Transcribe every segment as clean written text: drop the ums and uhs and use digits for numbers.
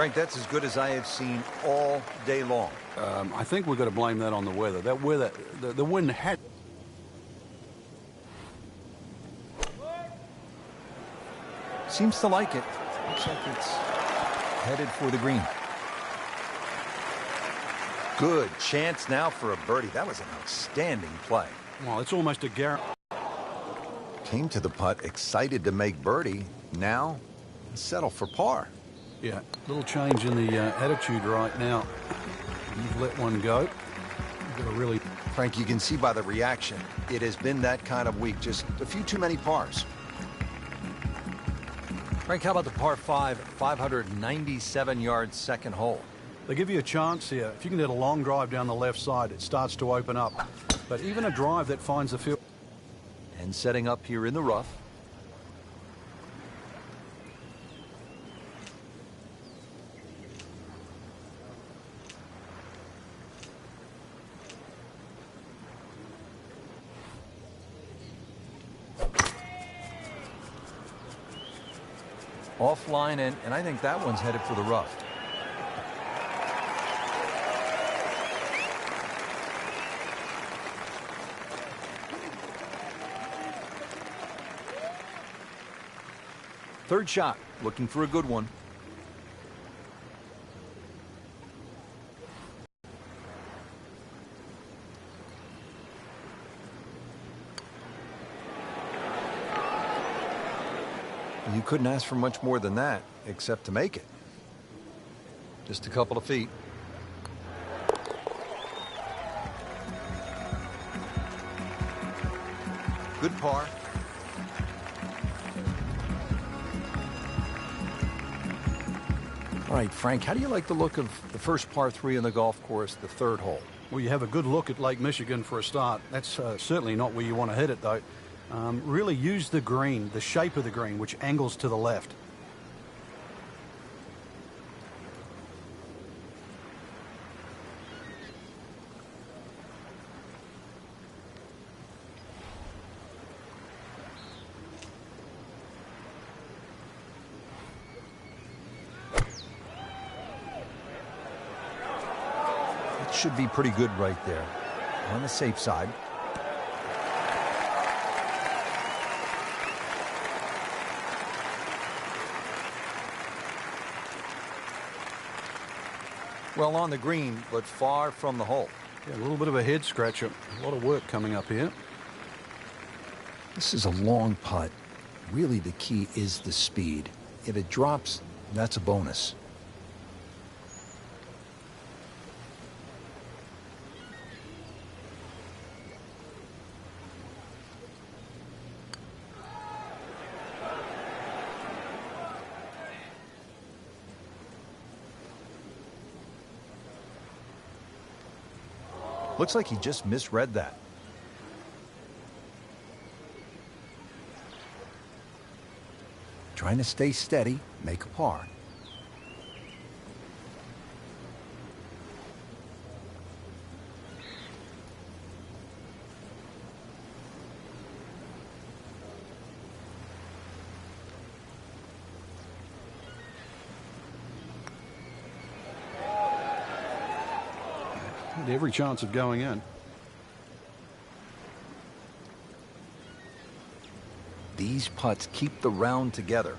Frank, that's as good as I have seen all day long. I think we've got to blame that on the weather. That weather, the wind had... Seems to like it. Looks like it's headed for the green. Good chance now for a birdie. That was an outstanding play. Well, it's almost a guarantee. Came to the putt, excited to make birdie. Now, settle for par. Yeah, little change in the attitude right now. You've let one go. You've got to really... Frank, you can see by the reaction, it has been that kind of week. Just a few too many pars. Frank, how about the par 5, 597-yard second hole? They give you a chance here. If you can hit a long drive down the left side, it starts to open up. But even a drive that finds the field... And setting up here in the rough. Offline, and I think that one's headed for the rough. Third shot, looking for a good one. You couldn't ask for much more than that, except to make it. Just a couple of feet. Good par. All right, Frank, how do you like the look of the first par 3 on the golf course, the third hole? Well, you have a good look at Lake Michigan for a start. That's certainly not where you want to hit it, though. Really use the green, the shape of the green, which angles to the left. It should be pretty good right there, on the safe side. Well on the green, but far from the hole. Yeah, a little bit of a head scratcher. A lot of work coming up here. This is a long putt. Really, the key is the speed. If it drops, that's a bonus. Looks like he just misread that. Trying to stay steady, make a par. Every chance of going in. These putts keep the round together.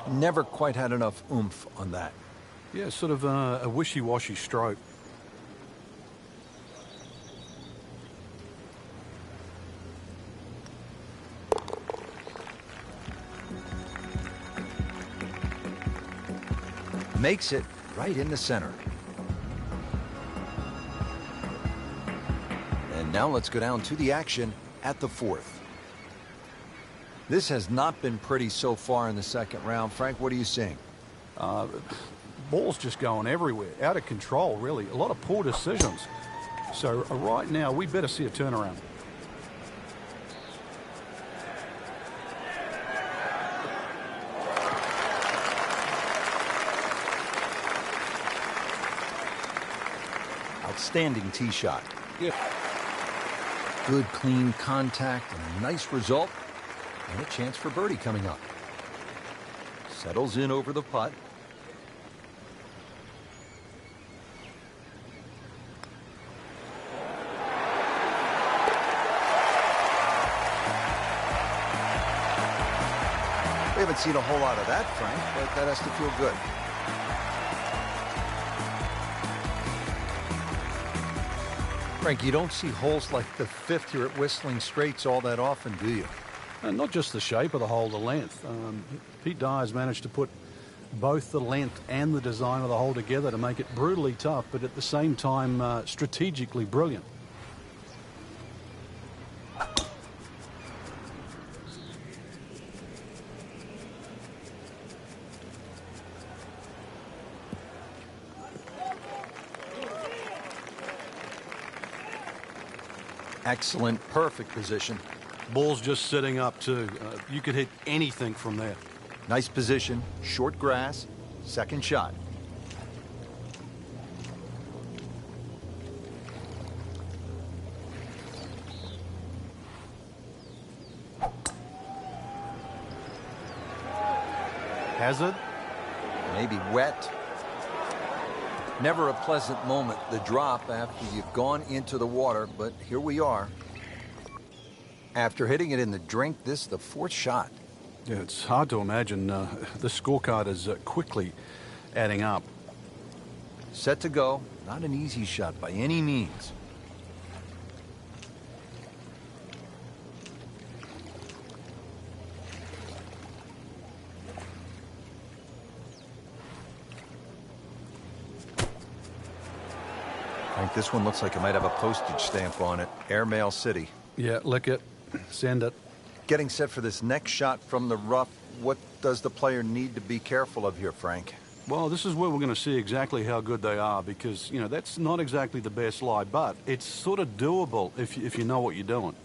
Never quite had enough oomph on that. Yeah, sort of a wishy-washy stroke. Makes it right in the center. And now let's go down to the action at the fourth. This has not been pretty so far in the second round. Frank, what are you seeing? Ball's just going everywhere, out of control, really. A lot of poor decisions. So right now, we better see a turnaround. Outstanding tee shot. Yeah. Good, clean contact and a nice result. And a chance for birdie coming up. Settles in over the putt. We haven't seen a whole lot of that, Frank, but that has to feel good. Frank, you don't see holes like the 5th here at Whistling Straits all that often, do you? And not just the shape of the hole, the length. Pete Dyer's managed to put both the length and the design of the hole together to make it brutally tough, but at the same time strategically brilliant. Excellent, perfect position. Ball's just sitting up too. You could hit anything from there. Nice position, short grass, second shot. Hazard? Maybe wet. Never a pleasant moment, the drop after you've gone into the water, but here we are. After hitting it in the drink, this is the 4th shot. Yeah, it's hard to imagine. The scorecard is quickly adding up. Set to go. Not an easy shot by any means. I think this one looks like it might have a postage stamp on it. Airmail City. Yeah, lick it. Send it. Getting set for this next shot from the rough, what does the player need to be careful of here, Frank? Well, this is where we're going to see exactly how good they are because, you know, that's not exactly the best lie, but it's sort of doable if you know what you're doing.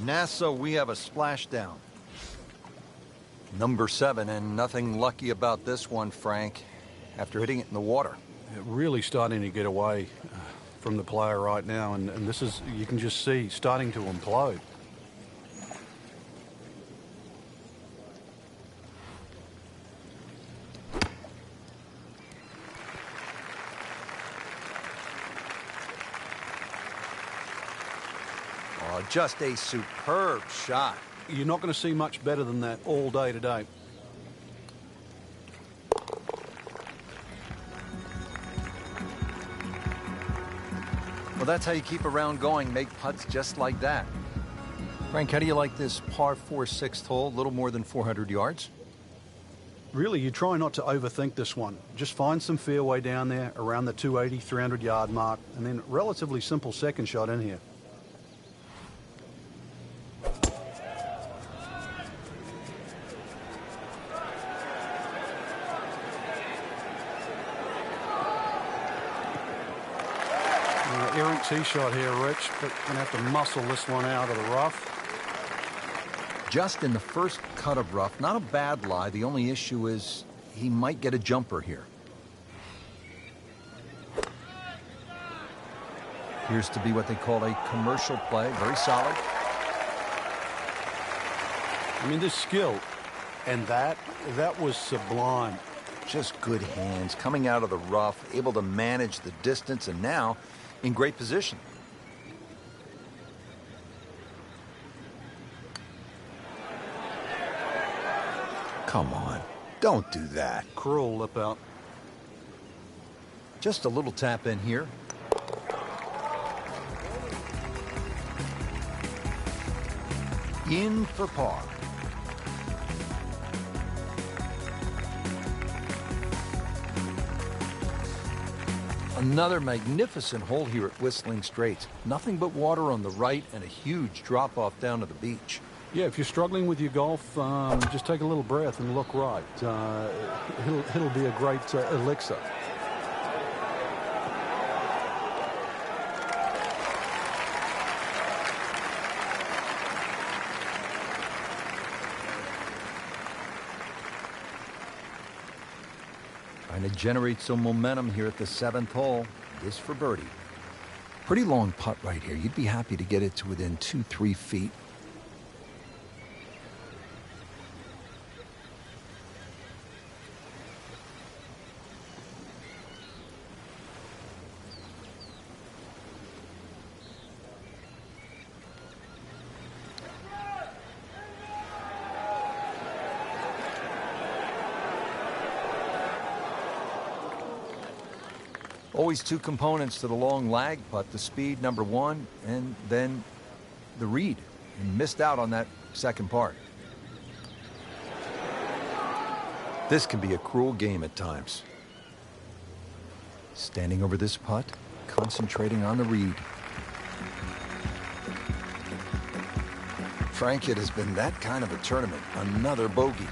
NASA, we have a splashdown. Number 7, and nothing lucky about this one, Frank, after hitting it in the water. Really starting to get away from the player right now, and this is, you can just see, starting to implode. Oh, just a superb shot. You're not going to see much better than that all day today. Well, that's how you keep a round going, make putts just like that. Frank, how do you like this par 4 6th hole, a little more than 400 yards? Really, you try not to overthink this one. Just find some fairway down there around the 280, 300-yard mark, and then relatively simple second shot in here. Errant tee shot here, Rich, but going to have to muscle this one out of the rough. Just in the first cut of rough, not a bad lie. The only issue is he might get a jumper here. Appears to be what they call a commercial play. Very solid. I mean, this skill, and that was sublime. Just good hands, coming out of the rough, able to manage the distance, and now in great position. Come on, don't do that. Cruel lip out. Just a little tap in here. In for par. Another magnificent hole here at Whistling Straits. Nothing but water on the right and a huge drop-off down to the beach. Yeah, if you're struggling with your golf, just take a little breath and look right. It'll be a great elixir. Trying to generate some momentum here at the 7th hole. This for birdie. Pretty long putt right here. You'd be happy to get it to within 2-3 feet. Always two components to the long lag putt, the speed, number one, and then the read. And missed out on that second part. This can be a cruel game at times. Standing over this putt, concentrating on the read. Frank, it has been that kind of a tournament. Another bogey.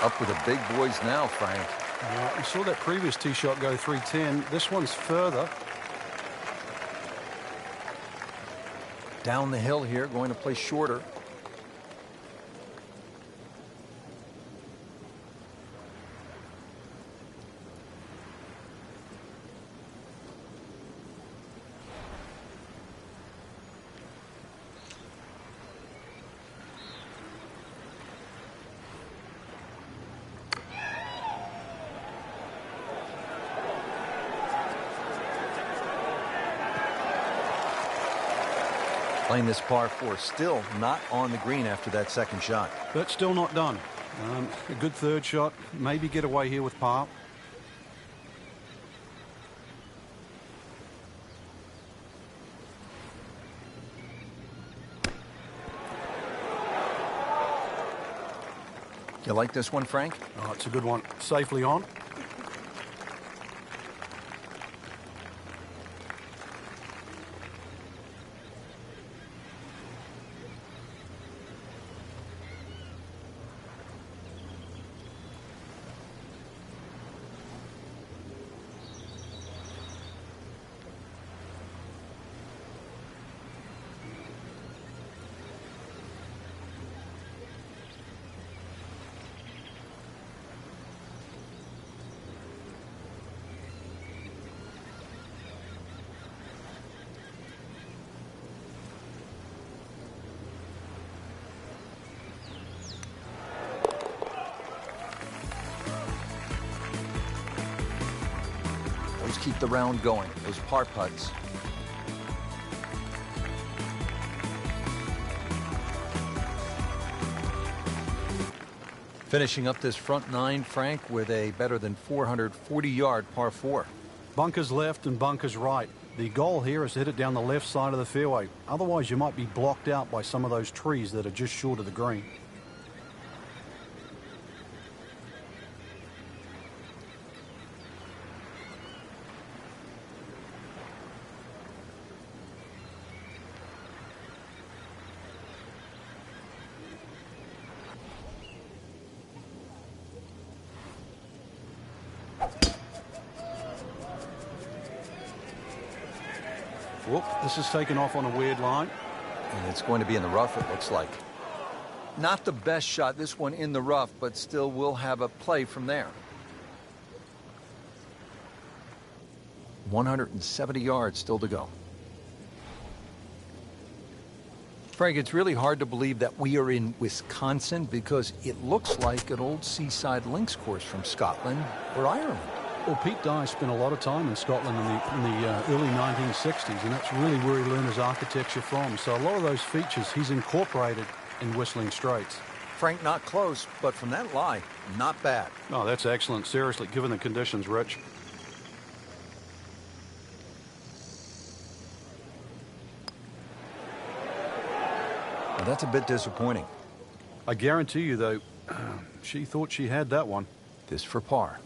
Up with the big boys now, Frank. You saw that previous tee shot go 310. This one's further. Down the hill here, going to play shorter. Playing this par 4, still not on the green after that second shot. But still not done. A good third shot. Maybe get away here with par. You like this one, Frank? Oh, it's a good one. Safely on. Always keep the round going. Those par putts. Finishing up this front nine, Frank, with a better than 440-yard par 4. Bunkers left and bunkers right. The goal here is to hit it down the left side of the fairway. Otherwise, you might be blocked out by some of those trees that are just short of the green. Whoop, this is taken off on a weird line. And it's going to be in the rough, it looks like. Not the best shot, this one in the rough, but still we'll have a play from there. 170 yards still to go. Frank, it's really hard to believe that we are in Wisconsin because it looks like an old seaside links course from Scotland or Ireland. Well, Pete Dye spent a lot of time in Scotland in the early 1960s, and that's really where he learned his architecture from. So a lot of those features he's incorporated in Whistling Straits. Frank, not close, but from that lie, not bad. Oh, that's excellent. Seriously, given the conditions, Rich. Well, that's a bit disappointing. I guarantee you, though, she thought she had that one. This for par.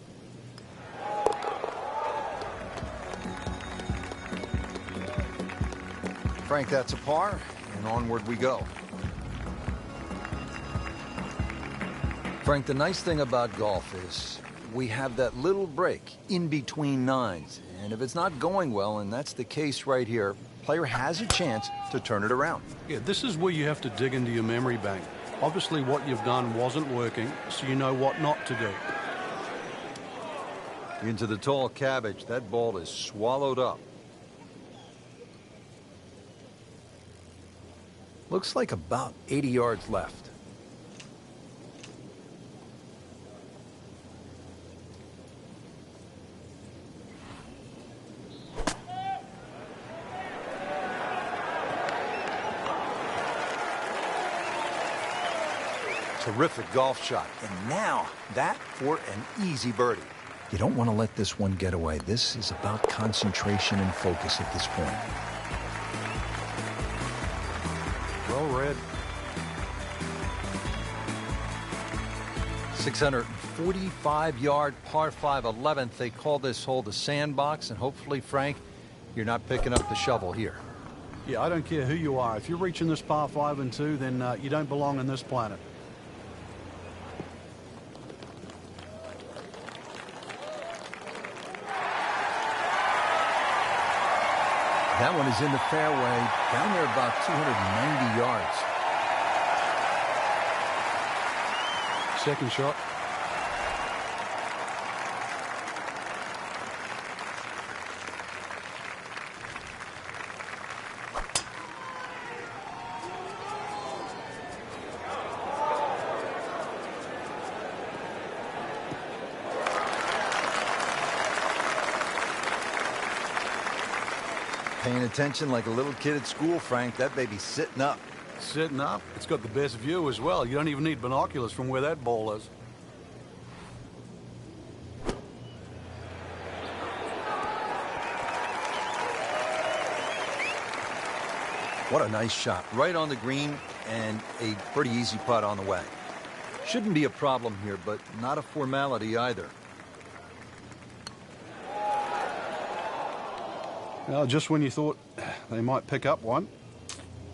Frank, that's a par, and onward we go. Frank, the nice thing about golf is we have that little break in between nines. And if it's not going well, and that's the case right here, player has a chance to turn it around. Yeah, this is where you have to dig into your memory bank. Obviously, what you've done wasn't working, so you know what not to do. Into the tall cabbage. That ball is swallowed up. Looks like about 80 yards left. Terrific golf shot. And now, that for an easy birdie. You don't want to let this one get away. This is about concentration and focus at this point. Well read. 645-yard par 5 11th. They call this hole the sandbox, and hopefully, Frank, you're not picking up the shovel here. Yeah, I don't care who you are. If you're reaching this par 5 and 2, then you don't belong on this planet. That one is in the fairway, down there about 290 yards. Second shot. Paying attention like a little kid at school, Frank. That baby's sitting up. Sitting up. It's got the best view as well. You don't even need binoculars from where that ball is. What a nice shot. Right on the green and a pretty easy putt on the way. Shouldn't be a problem here, but not a formality either. Well, just when you thought they might pick up one,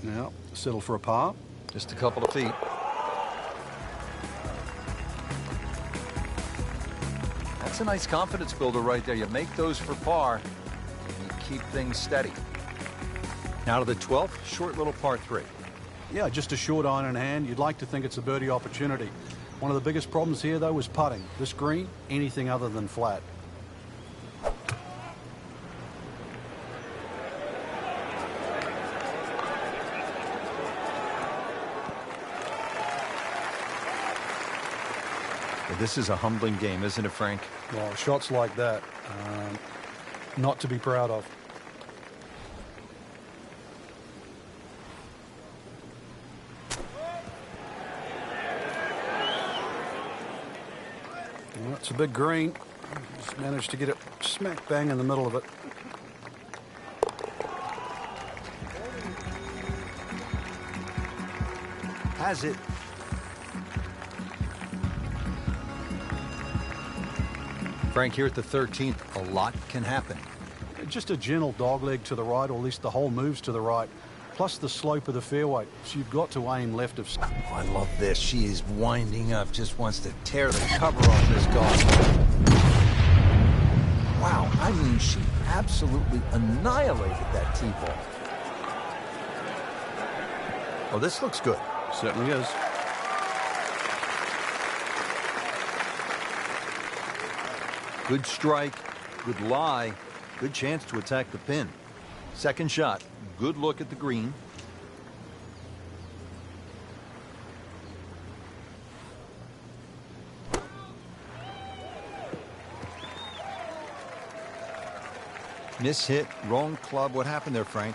now settle for a par. Just a couple of feet. That's a nice confidence builder right there. You make those for par, and you keep things steady. Now to the 12th, short little par 3. Yeah, just a short iron in hand. You'd like to think it's a birdie opportunity. One of the biggest problems here, though, is putting. This green, anything other than flat. This is a humbling game, isn't it, Frank? Well, shots like that, not to be proud of. Well, it's a big green. Just managed to get it smack bang in the middle of it. Has it. Frank, here at the 13th, a lot can happen. Just a gentle dogleg to the right, or at least the hole moves to the right, plus the slope of the fairway. So you've got to aim left of... Oh, I love this. She is winding up, just wants to tear the cover off this golf. Wow, I mean, she absolutely annihilated that tee ball. Oh, this looks good. Certainly is. Good strike, good lie, good chance to attack the pin. Second shot, good look at the green. Miss hit, wrong club. What happened there, Frank?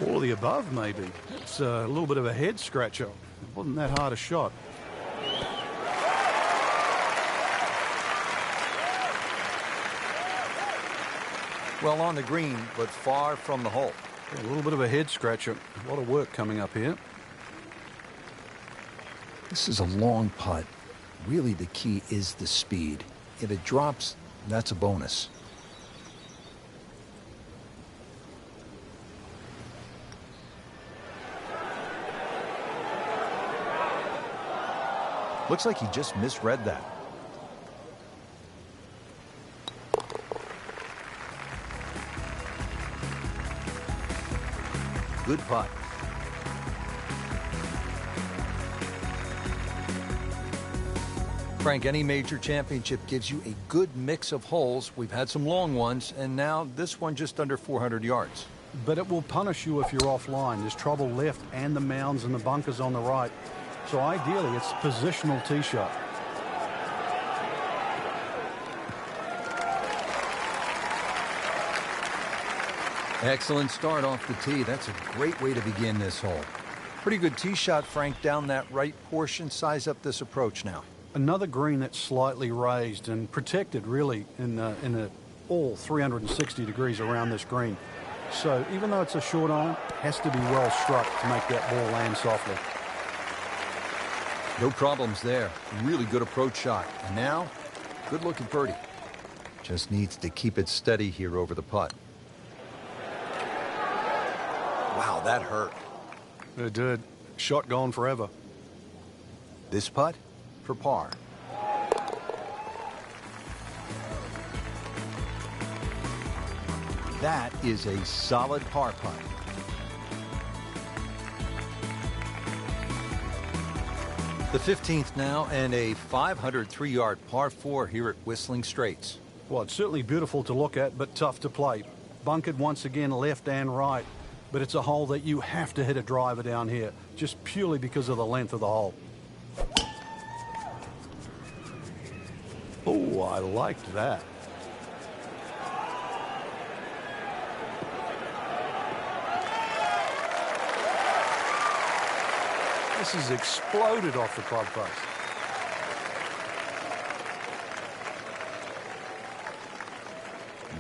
All the above, maybe. It's a little bit of a head scratcher. It wasn't that hard a shot. Well, on the green, but far from the hole. A little bit of a head scratcher. A lot of work coming up here. This is a long putt. Really, the key is the speed. If it drops, that's a bonus. Looks like he just misread that. Good putt. Frank, any major championship gives you a good mix of holes. We've had some long ones, and now this one just under 400 yards. But it will punish you if you're offline. There's trouble left and the mounds and the bunkers on the right. So ideally, it's positional tee shot. Excellent start off the tee. That's a great way to begin this hole. Pretty good tee shot, Frank, down that right portion. Size up this approach now. Another green that's slightly raised and protected, really, in all 360 degrees around this green. So even though it's a short iron, it has to be well struck to make that ball land softly. No problems there. Really good approach shot. And now, good look at birdie. Just needs to keep it steady here over the putt. Wow, that hurt. It did. Shot gone forever. This putt for par. That is a solid par putt. The 15th now, and a 503-yard par 4 here at Whistling Straits. Well, it's certainly beautiful to look at, but tough to play. Bunkered once again, left and right. But it's a hole that you have to hit a driver down here, just purely because of the length of the hole. Oh, I liked that. This has exploded off the club face.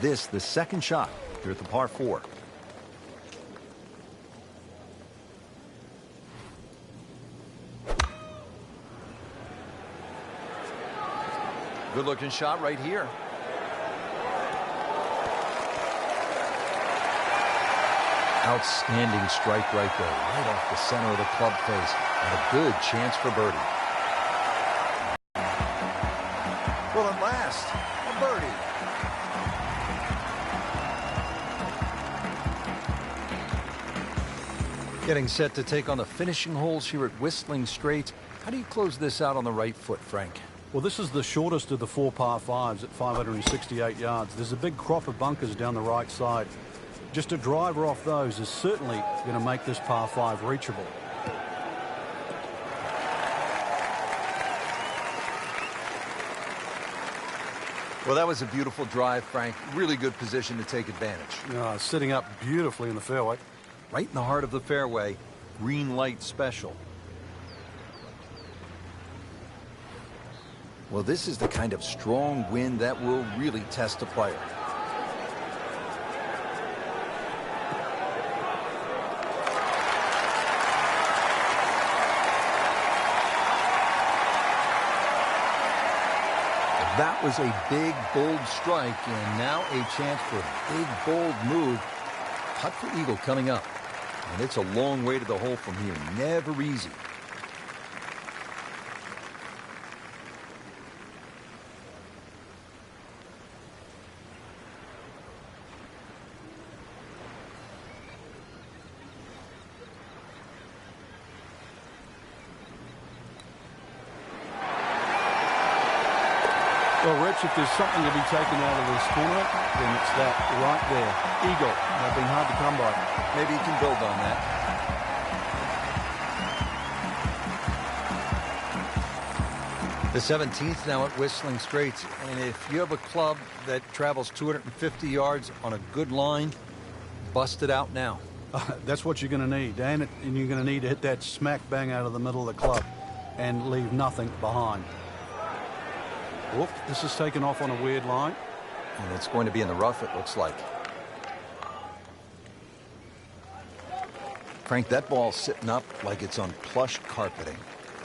This, the second shot here at the par 4. Good-looking shot right here. Outstanding strike right there, right off the center of the club face, and a good chance for birdie. Well, at last, a birdie. Getting set to take on the finishing holes here at Whistling Straits. How do you close this out on the right foot, Frank? Well, this is the shortest of the 4 par 5s at 568 yards. There's a big crop of bunkers down the right side. Just a driver off those is certainly going to make this par 5 reachable. Well, that was a beautiful drive, Frank. Really good position to take advantage. Sitting up beautifully in the fairway. Right in the heart of the fairway. Green light special. Well, this is the kind of strong wind that will really test a player. That was a big, bold strike, and now a chance for a big, bold move. Putt for eagle coming up. And it's a long way to the hole from here. Never easy. Well, Rich, if there's something to be taken out of this tournament, then it's that right there. Eagle. They've been hard to come by. Maybe you can build on that. The 17th now at Whistling Straits, and if you have a club that travels 250 yards on a good line, bust it out now. That's what you're going to need, and you're going to need to hit that smack bang out of the middle of the club and leave nothing behind. Whoop, this is taken off on a weird line. And it's going to be in the rough, it looks like. Frank, that ball's sitting up like it's on plush carpeting.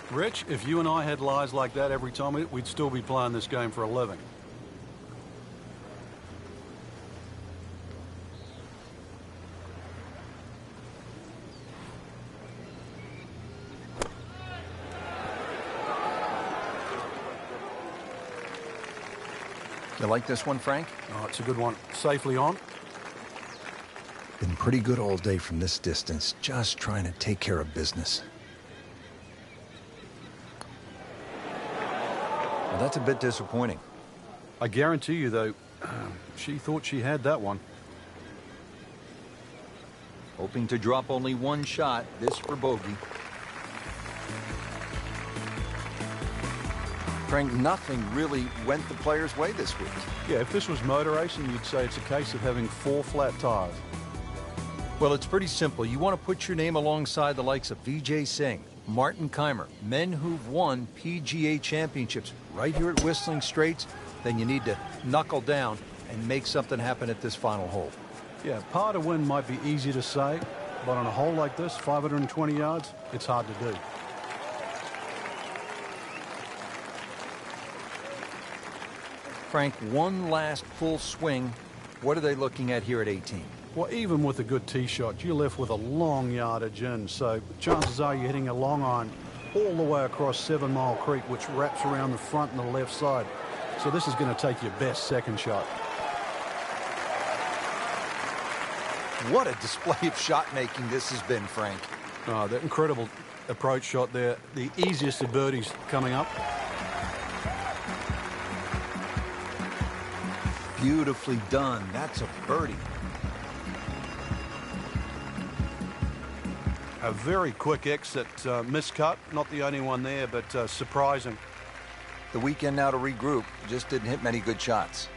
Rich, if you and I had lies like that every time, we'd still be playing this game for a living. You like this one, Frank? Oh, it's a good one. Safely on. Been pretty good all day from this distance, just trying to take care of business. Well, that's a bit disappointing. I guarantee you, though, she thought she had that one. Hoping to drop only one shot, this for bogey. Frank, nothing really went the player's way this week. Yeah, if this was motor racing, you'd say it's a case of having 4 flat tires. Well, it's pretty simple. You want to put your name alongside the likes of Vijay Singh, Martin Keimer, men who've won PGA championships right here at Whistling Straits. Then you need to knuckle down and make something happen at this final hole. Yeah, par to win might be easy to say, but on a hole like this, 520 yards, it's hard to do. Frank, one last full swing. What are they looking at here at 18? Well, even with a good tee shot, you're left with a long yardage in, so chances are you're hitting a long iron all the way across 7 Mile Creek, which wraps around the front and the left side. So this is going to take your best second shot. What a display of shot making this has been, Frank. Oh, that incredible approach shot there. The easiest of birdies coming up. Beautifully done. That's a birdie. A very quick exit, miscut. Not the only one there, but surprising. The weekend now to regroup. Just didn't hit many good shots.